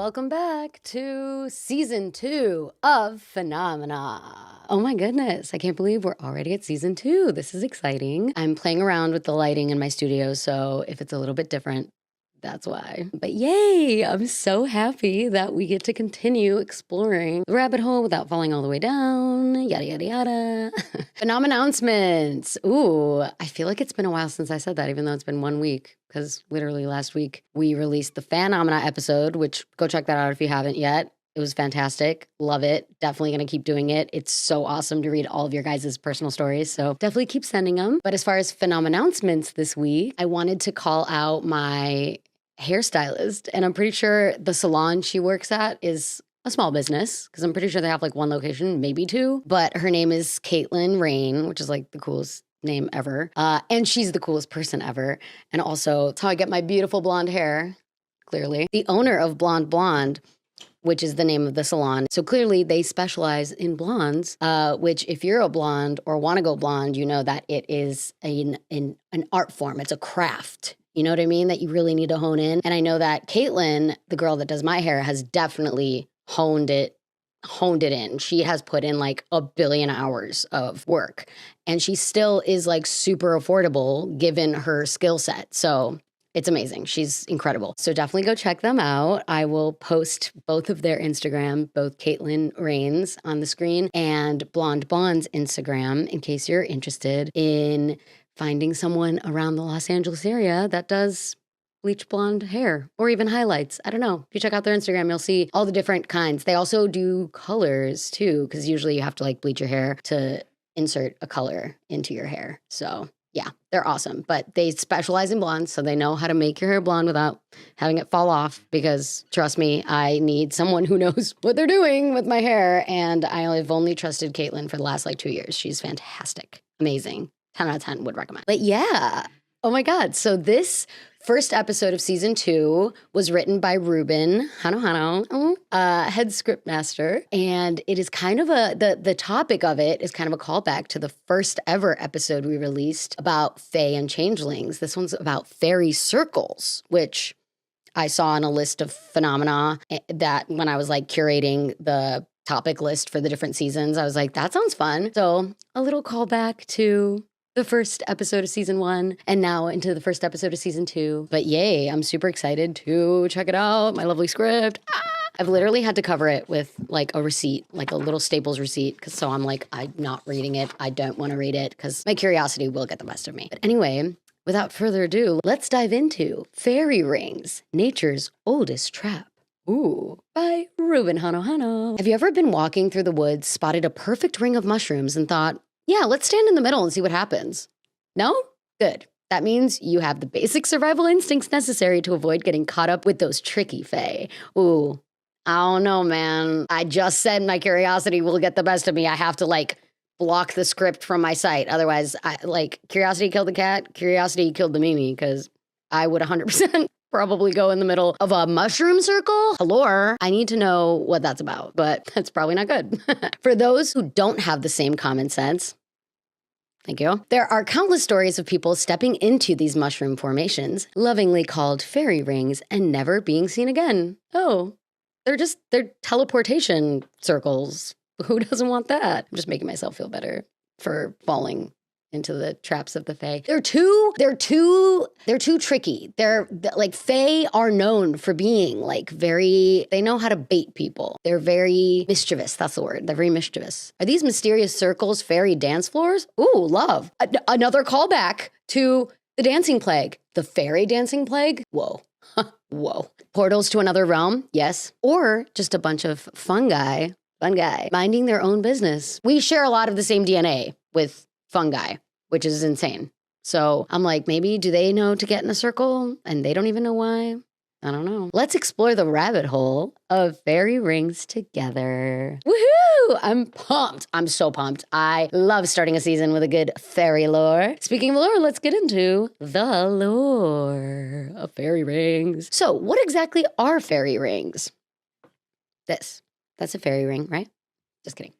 welcome back to season 2 of Phenomena. Oh my goodness, I can't believe we're already at season 2. This is exciting. I'm playing around with the lighting in my studio, so if it's a little bit different, that's why. But yay, I'm so happy that we get to continue exploring the rabbit hole without falling all the way down, yada, yada, yada. Phenom-announcements. Ooh, I feel like it's been a while since I said that, even though it's been 1 week, because literally last week we released the Phenomena episode, which go check that out if you haven't yet. It was fantastic. Love it. Definitely going to keep doing it. It's so awesome to read all of your guys' personal stories. So definitely keep sending them. But as far as Phenom-announcements this week, I wanted to call out my hairstylist. And I'm pretty sure the salon she works at is a small business because I'm pretty sure they have like 1 location, maybe 2. But her name is Caitlin Rain, which is like the coolest name ever. And she's the coolest person ever. And also, it's how I get my beautiful blonde hair, clearly. The owner of Blonde Blonde, which is the name of the salon. So clearly they specialize in blondes, which if you're a blonde or want to go blonde, you know that it is an art form. It's a craft. You know what I mean? That you really need to hone in. And I know that Caitlin, the girl that does my hair, has definitely honed it in. She has put in like 1 billion hours of work. And she still is like super affordable given her skill set. So it's amazing. She's incredible. So definitely go check them out. I will post both of their Instagram, both Caitlin Rains on the screen and Blonde Blonde's Instagram, in case you're interested in finding someone around the Los Angeles area that does bleach blonde hair or even highlights. I don't know. If you check out their Instagram, you'll see all the different kinds. They also do colors too, because usually you have to like bleach your hair to insert a color into your hair. So yeah, they're awesome, but they specialize in blondes, so they know how to make your hair blonde without having it fall off, because trust me, I need someone who knows what they're doing with my hair, and I've only trusted Caitlin for the last like 2 years. She's fantastic, amazing, 10 out of 10 would recommend. But yeah, oh my God, so this first episode of season 2 was written by Ruben Hano, head script master. And it is kind of the topic of it is kind of a callback to the first ever episode we released about fae and changelings. This one's about fairy circles, which I saw on a list of phenomena that when I was like curating the topic list for the different seasons, I was like, that sounds fun. So a little callback to the first episode of season 1 and now into the first episode of season 2. But yay, I'm super excited to check it out. My lovely script. I've literally had to cover it with like a receipt, like a little Staples receipt. Cause so I'm like, I'm not reading it. I don't want to read it because my curiosity will get the best of me. But anyway, without further ado, let's dive into Fairy Rings, Nature's Oldest Trap. Ooh, by Ruben Hano. Have you ever been walking through the woods, spotted a perfect ring of mushrooms and thought, yeah, let's stand in the middle and see what happens? No? Good. That means you have the basic survival instincts necessary to avoid getting caught up with those tricky fae. Ooh, I don't know, man. I just said my curiosity will get the best of me. I have to like block the script from my sight. Otherwise, curiosity killed the cat, curiosity killed the Mimi, because I would 100% probably go in the middle of a mushroom circle. Hello, I need to know what that's about, but that's probably not good. For those who don't have the same common sense, thank you. There are countless stories of people stepping into these mushroom formations, lovingly called fairy rings, and never being seen again. Oh, they're teleportation circles. Who doesn't want that? I'm just making myself feel better for falling into the traps of the fae. They're too tricky. They're like, fae are known for being like they know how to bait people. They're very mischievous. That's the word. They're very mischievous. Are these mysterious circles fairy dance floors? Ooh, love. Another callback to the dancing plague. The fairy dancing plague? Whoa. Whoa. Portals to another realm? Yes. Or just a bunch of fungi minding their own business. We share a lot of the same DNA with fungi, which is insane. So I'm like, maybe do they know to get in a circle and they don't even know why? I don't know. Let's explore the rabbit hole of fairy rings together. Woohoo! I'm pumped. I'm so pumped. I love starting a season with a good fairy lore. Speaking of lore, let's get into the lore of fairy rings. So what exactly are fairy rings? That's a fairy ring, right? Just kidding.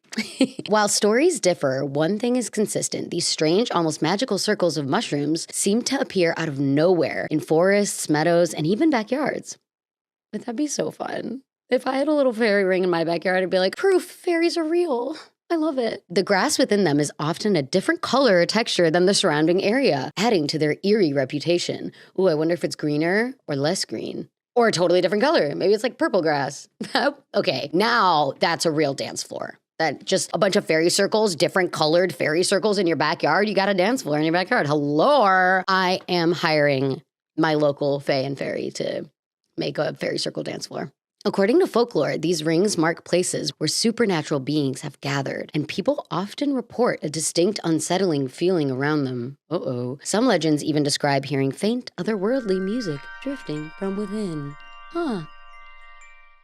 While stories differ, one thing is consistent. These strange, almost magical circles of mushrooms seem to appear out of nowhere in forests, meadows, and even backyards. Would that be so fun? If I had a little fairy ring in my backyard, I'd be like, proof fairies are real. I love it. The grass within them is often a different color or texture than the surrounding area, adding to their eerie reputation. Ooh, I wonder if it's greener or less green. Or a totally different color. Maybe it's like purple grass. Okay, now that's a real dance floor. That just a bunch of fairy circles, different colored fairy circles in your backyard. You got a dance floor in your backyard. Hello. I am hiring my local fae and fairy to make a fairy circle dance floor. According to folklore, these rings mark places where supernatural beings have gathered, and people often report a distinct unsettling feeling around them. Uh-oh. Some legends even describe hearing faint, otherworldly music drifting from within. Huh.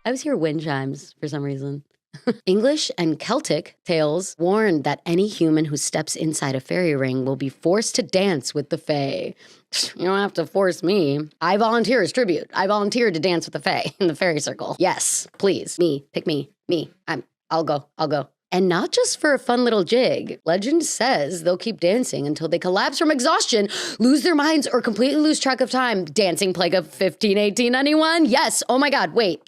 I always hear wind chimes for some reason. English and Celtic tales warn that any human who steps inside a fairy ring will be forced to dance with the fae. You don't have to force me. I volunteer as tribute. I volunteer to dance with the fae in the fairy circle. Yes, please. Me. Pick me. Me. I'll go. And not just for a fun little jig. Legend says they'll keep dancing until they collapse from exhaustion, lose their minds, or completely lose track of time. Dancing plague of 1518, anyone? Yes. Oh my God. Wait,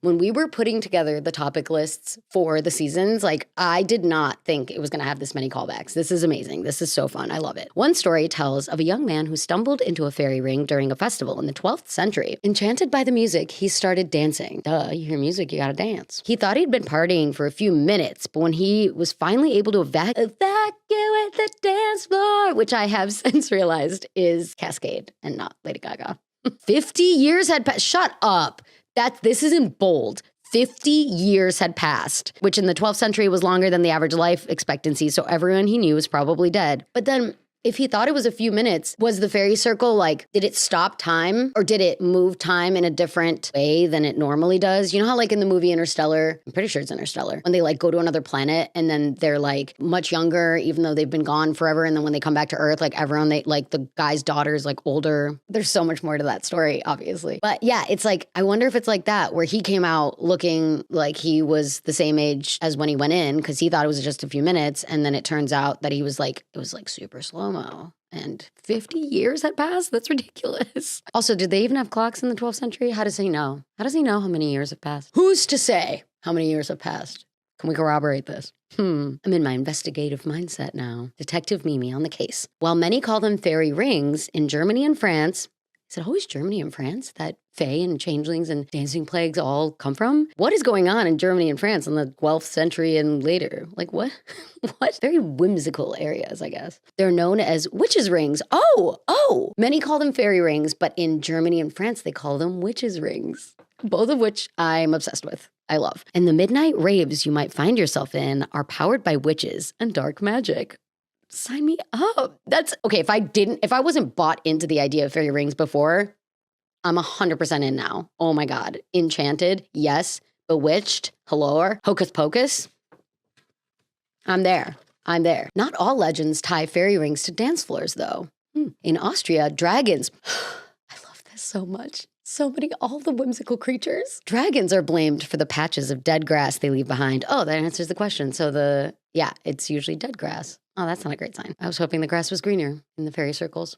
when we were putting together the topic lists for the seasons, I did not think it was going to have this many callbacks. This is amazing. This is so fun. I love it. One story tells of a young man who stumbled into a fairy ring during a festival in the 12th century. Enchanted by the music, he started dancing. Duh, you hear music, you gotta dance. He thought he'd been partying for a few minutes, but when he was finally able to evacuate the dance floor, which I have since realized is Cascade and not Lady Gaga. 50 years had passed. Shut up. This isn't bold. 50 years had passed, which in the 12th century was longer than the average life expectancy, so everyone he knew was probably dead. But then, if he thought it was a few minutes, was the fairy circle did it stop time? Or did it move time in a different way than it normally does? You know how in the movie Interstellar, I'm pretty sure it's Interstellar, when they go to another planet and then they're much younger, even though they've been gone forever. And then when they come back to Earth, everyone, the guy's daughter's older. There's so much more to that story, obviously. But yeah, it's I wonder if it's like that, where he came out looking like he was the same age as when he went in, because he thought it was just a few minutes. And then it turns out that he was it was super slow. And 50 years had passed? That's ridiculous. Also, did they even have clocks in the 12th century? How does he know? How does he know how many years have passed? Who's to say how many years have passed? Can we corroborate this? I'm in my investigative mindset now. Detective Mimi on the case. While many call them fairy rings, in Germany and France, is it always Germany and France that fae and changelings and dancing plagues all come from? What is going on in Germany and France in the 12th century and later? What? What? Very whimsical areas, I guess. They're known as witches' rings. Oh! Many call them fairy rings, but in Germany and France, they call them witches' rings. Both of which I'm obsessed with. I love. And the midnight raves you might find yourself in are powered by witches and dark magic. Sign me up. That's okay. If I wasn't bought into the idea of fairy rings before, I'm 100% in now. Oh my God. Enchanted. Yes. Bewitched. Hello. Hocus Pocus. I'm there. Not all legends tie fairy rings to dance floors though. In Austria, dragons. I love this so much. So many, all the whimsical creatures. Dragons are blamed for the patches of dead grass they leave behind. Oh, that answers the question. So it's usually dead grass. Oh, that's not a great sign. I was hoping the grass was greener in the fairy circles.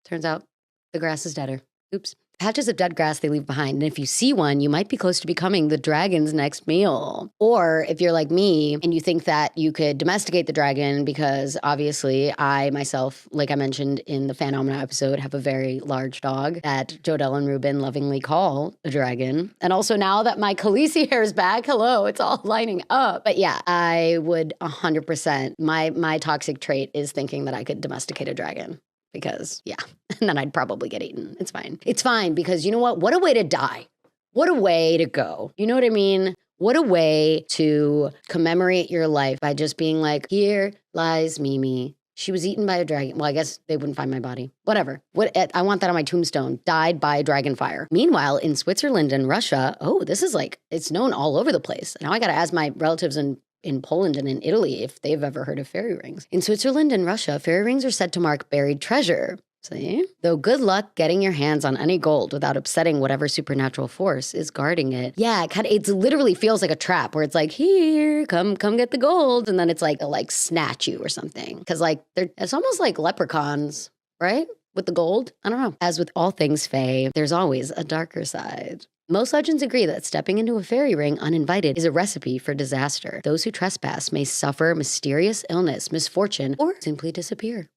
Turns out the grass is deader. Oops. Patches of dead grass they leave behind. And if you see one, you might be close to becoming the dragon's next meal. Or if you're like me and you think that you could domesticate the dragon, because obviously I myself, like I mentioned in the Phenomena episode, have a very large dog that Jodelle and Ruben lovingly call a dragon. And also now that my Khaleesi hair is back, hello, it's all lining up. But yeah, I would 100%. My toxic trait is thinking that I could domesticate a dragon. Because, yeah, and then I'd probably get eaten. It's fine. It's fine because you know what? What a way to die. What a way to go. You know what I mean? What a way to commemorate your life by just being here lies Mimi. She was eaten by a dragon. Well, I guess they wouldn't find my body. Whatever. I want that on my tombstone. Died by dragon fire. Meanwhile, in Switzerland and Russia, this is it's known all over the place. Now I got to ask my relatives in Poland and in Italy if they've ever heard of fairy rings. In Switzerland and Russia, fairy rings are said to mark buried treasure. See? Though good luck getting your hands on any gold without upsetting whatever supernatural force is guarding it. Yeah, it literally feels like a trap where it's here, come get the gold. And then it's they'll snatch you or something. Because it's almost like leprechauns, right? With the gold. I don't know. As with all things fae, there's always a darker side. Most legends agree that stepping into a fairy ring uninvited is a recipe for disaster. Those who trespass may suffer mysterious illness, misfortune, or simply disappear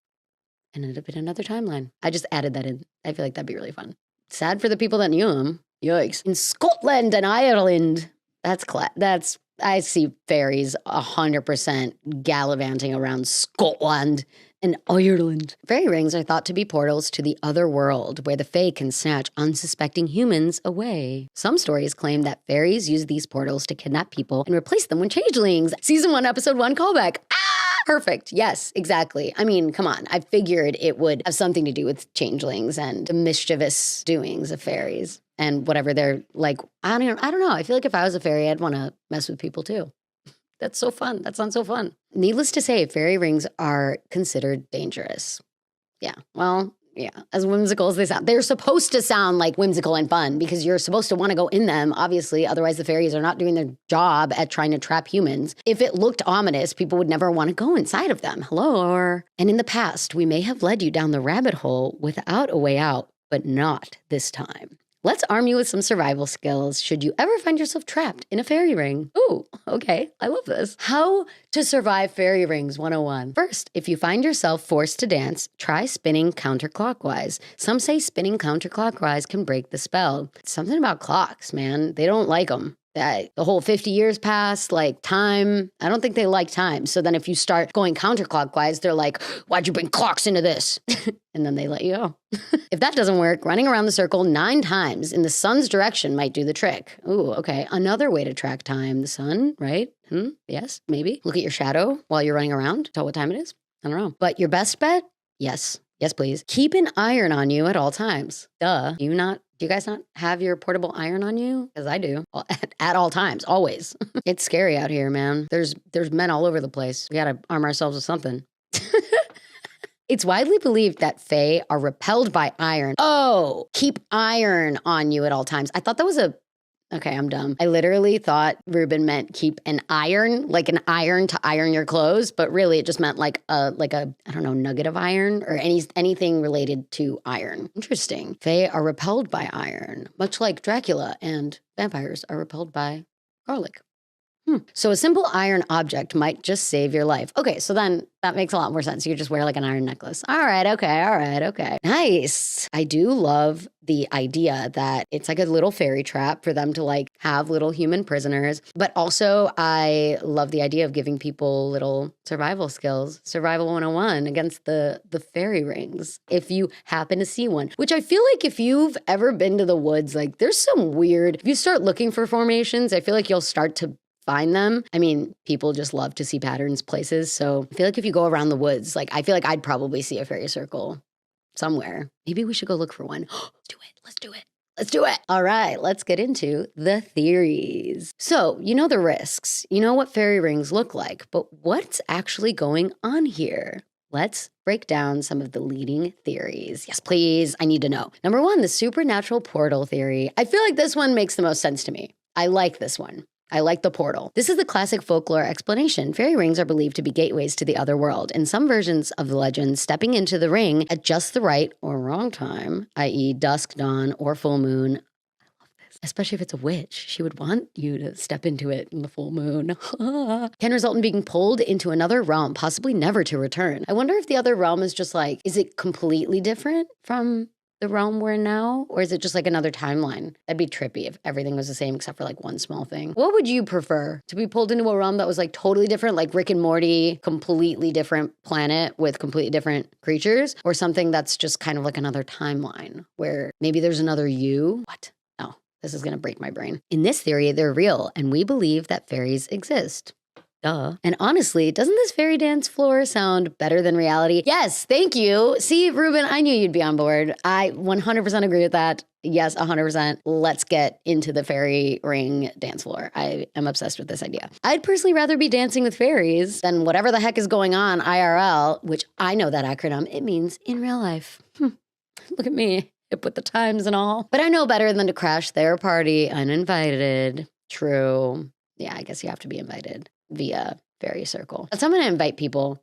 and end up in another timeline. I just added that in. I feel like that'd be really fun. Sad for the people that knew him. Yikes. In Scotland and Ireland, I see fairies 100% gallivanting around Scotland and Ireland. Fairy rings are thought to be portals to the other world, where the fae can snatch unsuspecting humans away. Some stories claim that fairies use these portals to kidnap people and replace them with changelings. Season 1, episode 1 callback. Perfect. Yes, exactly. I mean, come on. I figured it would have something to do with changelings and the mischievous doings of fairies and whatever they're like. I don't know. I feel like if I was a fairy, I'd want to mess with people too. That's so fun. That sounds so fun. Needless to say, fairy rings are considered dangerous. Yeah. Well, yeah. As whimsical as they sound, they're supposed to sound like whimsical and fun because you're supposed to want to go in them, obviously. Otherwise, the fairies are not doing their job at trying to trap humans. If it looked ominous, people would never want to go inside of them. Hello. And in the past, we may have led you down the rabbit hole without a way out, but not this time. Let's arm you with some survival skills should you ever find yourself trapped in a fairy ring. Ooh, okay, I love this. How to survive fairy rings 101. First, if you find yourself forced to dance, try spinning counterclockwise. Some say spinning counterclockwise can break the spell. Something about clocks, man. They don't like them. That the whole 50 years pass, like time. I don't think they like time. So then if you start going counterclockwise, they're like, why'd you bring clocks into this? And then they let you go. If that doesn't work, running around the circle 9 times in the sun's direction might do the trick. Ooh, okay. Another way to track time. The sun, right? Yes, maybe. Look at your shadow while you're running around. Tell what time it is. I don't know. But your best bet? Yes. Yes, please. Keep an iron on you at all times. Duh. Do you guys not have your portable iron on you? Because I do. At all times, always. It's scary out here, man. There's men all over the place. We gotta arm ourselves with something. It's widely believed that fae are repelled by iron. Oh, keep iron on you at all times. I thought that was okay, I'm dumb. I literally thought Ruben meant keep an iron, like an iron to iron your clothes, but really it just meant like a I don't know, nugget of iron or anything related to iron. Interesting. Fae are repelled by iron, much like Dracula and vampires are repelled by garlic. So a simple iron object might just save your life. Okay, so then that makes a lot more sense. You just wear like an iron necklace. All right, okay. Nice. I do love the idea that it's like a little fairy trap for them to like have little human prisoners. But also I love the idea of giving people little survival skills. Survival 101 against the fairy rings. If you happen to see one, which I feel like if you've ever been to the woods, like there's some weird, if you start looking for formations, I feel like you'll start to find them. I mean, people just love to see patterns places. So I feel like if you go around the woods, like I feel like I'd probably see a fairy circle somewhere. Maybe we should go look for one. Let's do it. All right, let's get into the theories. So, you know the risks. You know what fairy rings look like, but what's actually going on here? Let's break down some of the leading theories. Yes, please. I need to know. Number 1, the supernatural portal theory. I feel like this one makes the most sense to me. I like this one. I like the portal. This is the classic folklore explanation. Fairy rings are believed to be gateways to the other world. In some versions of the legend, stepping into the ring at just the right or wrong time, i.e. dusk, dawn, or full moon. I love this. Especially if it's a witch. She would want you to step into it in the full moon. Can result in being pulled into another realm, possibly never to return. I wonder if the other realm is just like, is it completely different from the realm we're in now? Or is it just like another timeline? That'd be trippy if everything was the same except for like one small thing. What would you prefer? To be pulled into a realm that was like totally different, like Rick and Morty, completely different planet with completely different creatures? Or something that's just kind of like another timeline where maybe there's another you? What? No, this is gonna break my brain. In this theory, they're real and we believe that fairies exist. Duh. And honestly, doesn't this fairy dance floor sound better than reality? Yes, thank you. See, Ruben, I knew you'd be on board. I 100% agree with that. Yes, 100%. Let's get into the fairy ring dance floor. I am obsessed with this idea. I'd personally rather be dancing with fairies than whatever the heck is going on IRL, which I know that acronym. It means in real life. Look at me, hip with the times and all. But I know better than to crash their party uninvited. True. Yeah, I guess you have to be invited via fairy circle. So I'm going to invite people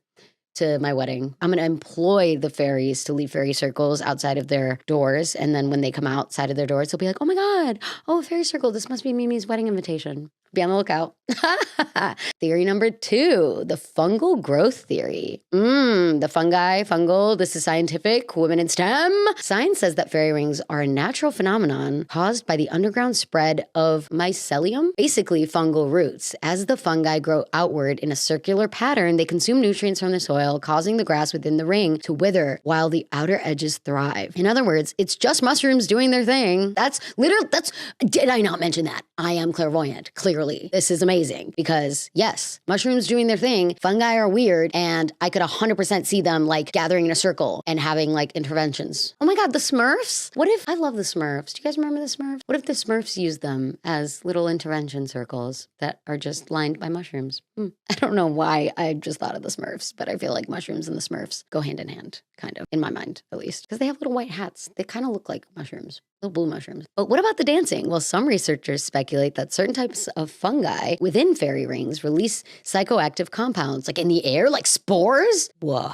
to my wedding. I'm going to employ the fairies to leave fairy circles outside of their doors. And then when they come outside of their doors, they'll be like, oh my God, oh, fairy circle, this must be Mimi's wedding invitation. Be on the lookout. Theory number 2, the fungal growth theory. The fungal, this is scientific, women in STEM. Science says that fairy rings are a natural phenomenon caused by the underground spread of mycelium, basically fungal roots. As the fungi grow outward in a circular pattern, they consume nutrients from the soil, causing the grass within the ring to wither while the outer edges thrive. In other words, it's just mushrooms doing their thing. Did I not mention that? I am clairvoyant, clearly. This is amazing because yes, mushrooms doing their thing, fungi are weird, and I could 100% see them like gathering in a circle and having like interventions. Oh my God, the Smurfs? I love the Smurfs. Do you guys remember the Smurfs? What if the Smurfs used them as little intervention circles that are just lined by mushrooms? I don't know why I just thought of the Smurfs, but I feel like mushrooms and the Smurfs go hand in hand, kind of, in my mind, at least. Because they have little white hats. They kind of look like mushrooms. Little blue mushrooms. But what about the dancing? Well, some researchers speculate that certain types of fungi within fairy rings release psychoactive compounds, like in the air, like spores. Whoa.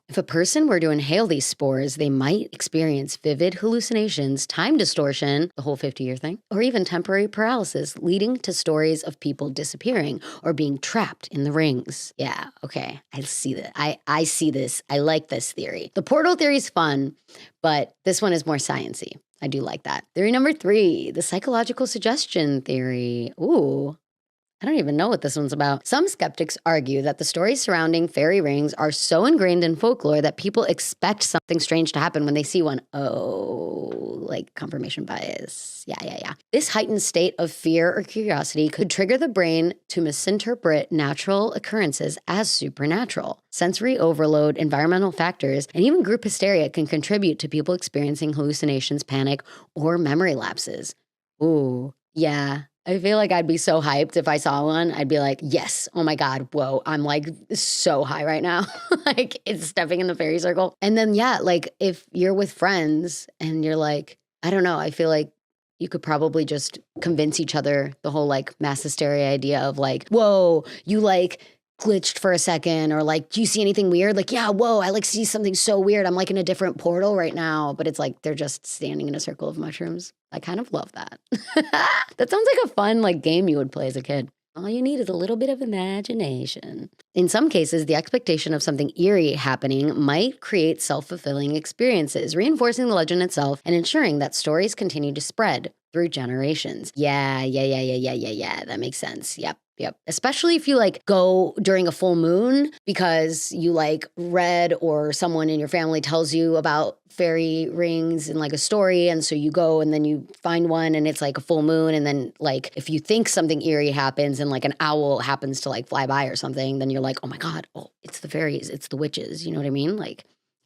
If a person were to inhale these spores, they might experience vivid hallucinations, time distortion, the whole 50-year thing, or even temporary paralysis, leading to stories of people disappearing or being trapped in the rings. Yeah, okay. I see that. I see this. I like this theory. The portal theory is fun, but this one is more sciencey. I do like that. Theory number 3, the psychological suggestion theory. Ooh. I don't even know what this one's about. Some skeptics argue that the stories surrounding fairy rings are so ingrained in folklore that people expect something strange to happen when they see one. Oh, like confirmation bias. Yeah. This heightened state of fear or curiosity could trigger the brain to misinterpret natural occurrences as supernatural. Sensory overload, environmental factors, and even group hysteria can contribute to people experiencing hallucinations, panic, or memory lapses. Ooh, yeah. I feel like I'd be so hyped if I saw one. I'd be like, yes, oh my God, whoa, I'm like so high right now. Like it's stepping in the fairy circle. And then, yeah, like if you're with friends and you're like, I don't know, I feel like you could probably just convince each other the whole like mass hysteria idea of like, whoa, you like glitched for a second, or like, do you see anything weird? Like, yeah, whoa, I like see something so weird. I'm like in a different portal right now, but it's like they're just standing in a circle of mushrooms. I kind of love that. That sounds like a fun like game you would play as a kid. All you need is a little bit of imagination. In some cases, the expectation of something eerie happening might create self-fulfilling experiences, reinforcing the legend itself and ensuring that stories continue to spread through generations. Yeah. That makes sense. Yep. Especially if you like go during a full moon because you like read or someone in your family tells you about fairy rings in like a story. And so you go and then you find one and it's like a full moon. And then like if you think something eerie happens and like an owl happens to like fly by or something, then you're like, oh my God, oh, it's the fairies, it's the witches. You know what I mean? Like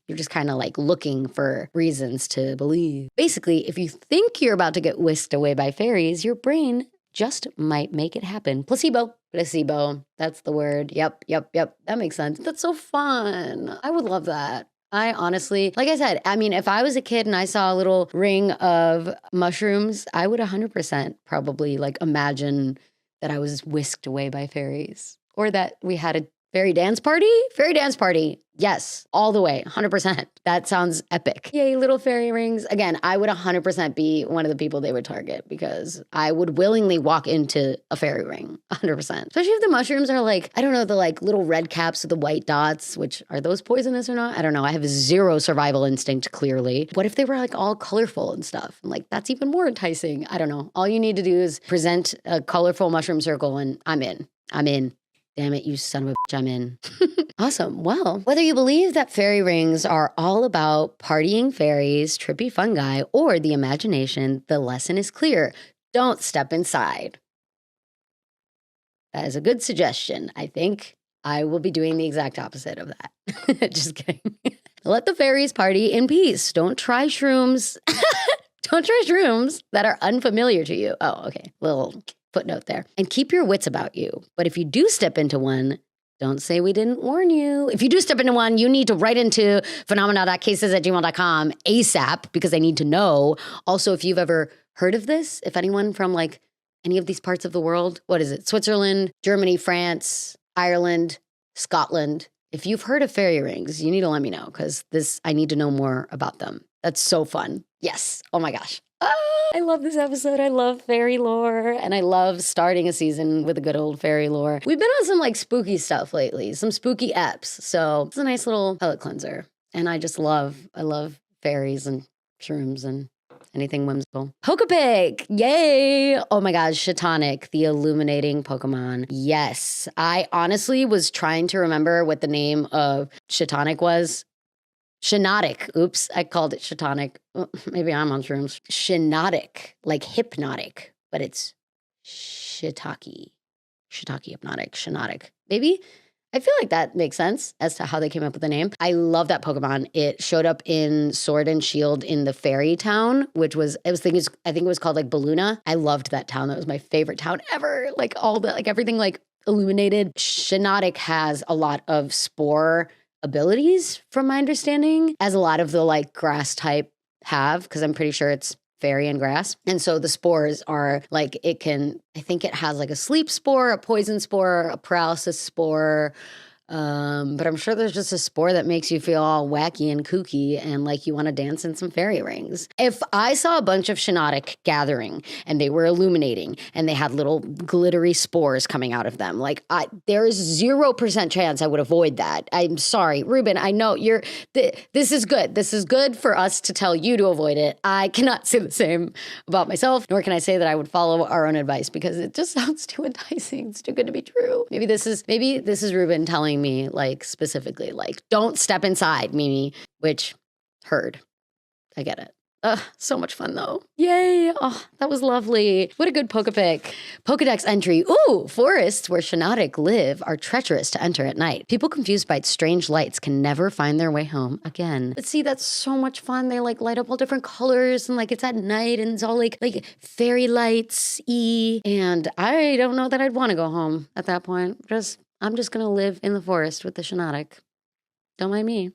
you're just kind of like looking for reasons to believe. Basically, if you think you're about to get whisked away by fairies, your brain just might make it happen. Placebo. That's the word. Yep. That makes sense. That's so fun. I would love that. I honestly, like I said, I mean, if I was a kid and I saw a little ring of mushrooms, I would 100% probably like imagine that I was whisked away by fairies or that we had a fairy dance party. Yes, all the way, 100%. That sounds epic. Yay, little fairy rings. Again, I would 100% be one of the people they would target because I would willingly walk into a fairy ring, 100%. Especially if the mushrooms are like, I don't know, the like little red caps with the white dots, which are those poisonous or not? I don't know. I have zero survival instinct, clearly. What if they were like all colorful and stuff? Like, that's even more enticing. I don't know. All you need to do is present a colorful mushroom circle and I'm in. Damn it, you son of a bitch, I'm in. Awesome. Well, whether you believe that fairy rings are all about partying fairies, trippy fungi, or the imagination, the lesson is clear. Don't step inside. That is a good suggestion. I think I will be doing the exact opposite of that. Just kidding. Let the fairies party in peace. Don't try shrooms. Don't try shrooms that are unfamiliar to you. Oh, okay. Little footnote there. And keep your wits about you. But if you do step into one, don't say we didn't warn you. If you do step into one, you need to write into phenomena.cases@gmail.com ASAP because I need to know. Also, if you've ever heard of this, if anyone from like any of these parts of the world, what is it? Switzerland, Germany, France, Ireland, Scotland, If you've heard of fairy rings, you need to let me know because I need to know more about them. That's so fun. Yes. Oh my gosh. I love this episode. I love fairy lore, and I love starting a season with a good old fairy lore. We've been on some like spooky stuff lately, some spooky eps. So it's a nice little palate cleanser. And I love fairies and shrooms and anything whimsical. Pokepic! Yay! Oh my gosh, Shatonic, the illuminating Pokemon. Yes. I honestly was trying to remember what the name of Shatonic was. Shinotic. Oops, I called it Shatonic. Maybe I'm on shrooms. Shinotic, like hypnotic, but it's shiitake. Shiitake hypnotic, shinotic. Maybe? I feel like that makes sense as to how they came up with the name. I love that Pokemon. It showed up in Sword and Shield in the fairy town, I think it was called like Balloona. I loved that town. That was my favorite town ever. Like everything like illuminated. Shinotic has a lot of spore abilities from my understanding, as a lot of the like grass type have, because I'm pretty sure it's fairy and grass. And so the spores are like, I think it has like a sleep spore, a poison spore, a paralysis spore. But I'm sure there's just a spore that makes you feel all wacky and kooky and like you want to dance in some fairy rings. If I saw a bunch of Shinotic gathering and they were illuminating and they had little glittery spores coming out of them, like there is 0% chance I would avoid that. I'm sorry, Ruben, I know this is good. This is good for us to tell you to avoid it. I cannot say the same about myself, nor can I say that I would follow our own advice because it just sounds too enticing. It's too good to be true. Maybe this is Ruben telling me like specifically like don't step inside, Mimi, which heard. I get it. So much fun though. Yay. Oh, that was lovely. What a good Pokepic. Pokedex entry. Ooh, forests where Shinotic live are treacherous to enter at night. People confused by its strange lights can never find their way home again. But see, that's so much fun. They like light up all different colors and like it's at night and it's all like fairy lights and I don't know that I'd want to go home at that point. I'm just going to live in the forest with the Shinotic. Don't mind me.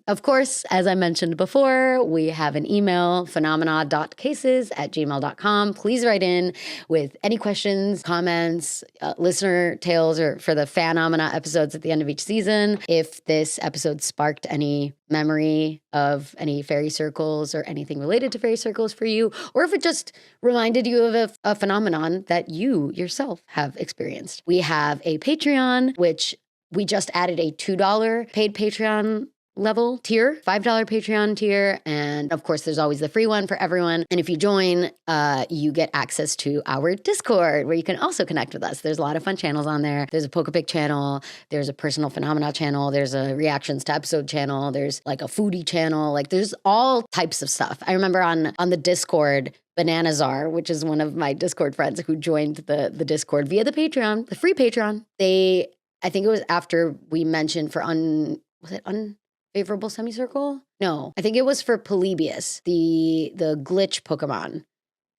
Of course, as I mentioned before, we have an email, phenomena.cases@gmail.com. Please write in with any questions, comments, listener tales, or for the Phenomena episodes at the end of each season. If this episode sparked any memory of any fairy circles or anything related to fairy circles for you, or if it just reminded you of a phenomenon that you yourself have experienced. We have a Patreon, which we just added a $2 paid Patreon level tier, $5 Patreon tier. And of course, there's always the free one for everyone. And if you join, you get access to our Discord where you can also connect with us. There's a lot of fun channels on there. There's a Pokepic channel. There's a personal phenomena channel. There's a reactions to episode channel. There's like a foodie channel. Like there's all types of stuff. I remember on the Discord, Bananazar, which is one of my Discord friends who joined the Discord via the Patreon, the free Patreon. I think it was after we mentioned for Unfavorable Semicircle? No, I think it was for Polybius, the glitch Pokemon.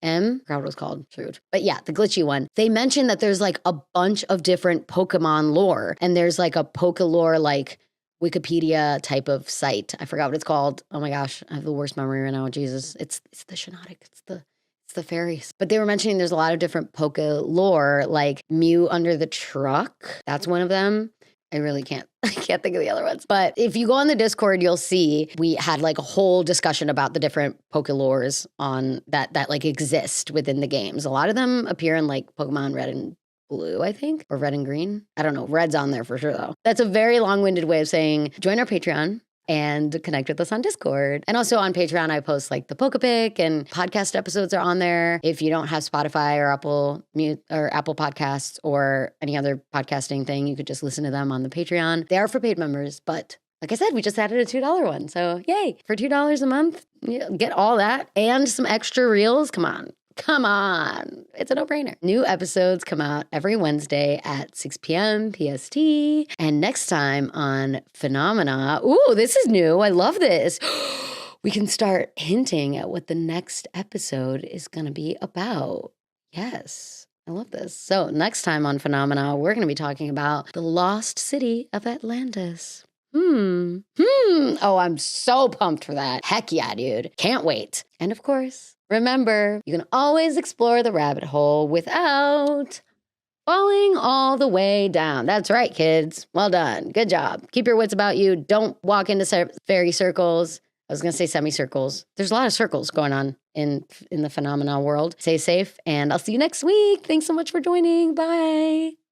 I forgot what it was called. Shoot. But yeah, the glitchy one. They mentioned that there's like a bunch of different Pokemon lore, and there's like a Pokelore like Wikipedia type of site. I forgot what it's called. Oh my gosh, I have the worst memory right now. Jesus, it's the Shinotic. It's the fairies. But they were mentioning there's a lot of different Pokelore, like Mew under the truck. That's one of them. I can't think of the other ones. But if you go on the Discord, you'll see we had like a whole discussion about the different Pokelores on that like exist within the games. A lot of them appear in like Pokemon Red and Blue, I think, or Red and Green. I don't know. Red's on there for sure though. That's a very long-winded way of saying join our Patreon and connect with us on Discord. And also on Patreon, I post like the Pokepic and podcast episodes are on there. If you don't have Spotify or Apple Podcasts or any other podcasting thing, you could just listen to them on the Patreon. They are for paid members, but like I said, we just added a $2 one. So yay, for $2 a month, you get all that and some extra reels. Come on. It's a no-brainer. New episodes come out every Wednesday at 6 p.m. PST. And next time on Phenomena, ooh, this is new. I love this. We can start hinting at what the next episode is going to be about. Yes, I love this. So next time on Phenomena, we're going to be talking about the lost city of Atlantis. Oh, I'm so pumped for that. Heck yeah, dude. Can't wait. And of course, remember, you can always explore the rabbit hole without Falling all the way down. That's right, kids. Well done. Good job. Keep your wits about you. Don't walk into fairy circles. I was going to say semicircles. There's a lot of circles going on in the phenomena world. Stay safe, and I'll see you next week. Thanks so much for joining. Bye.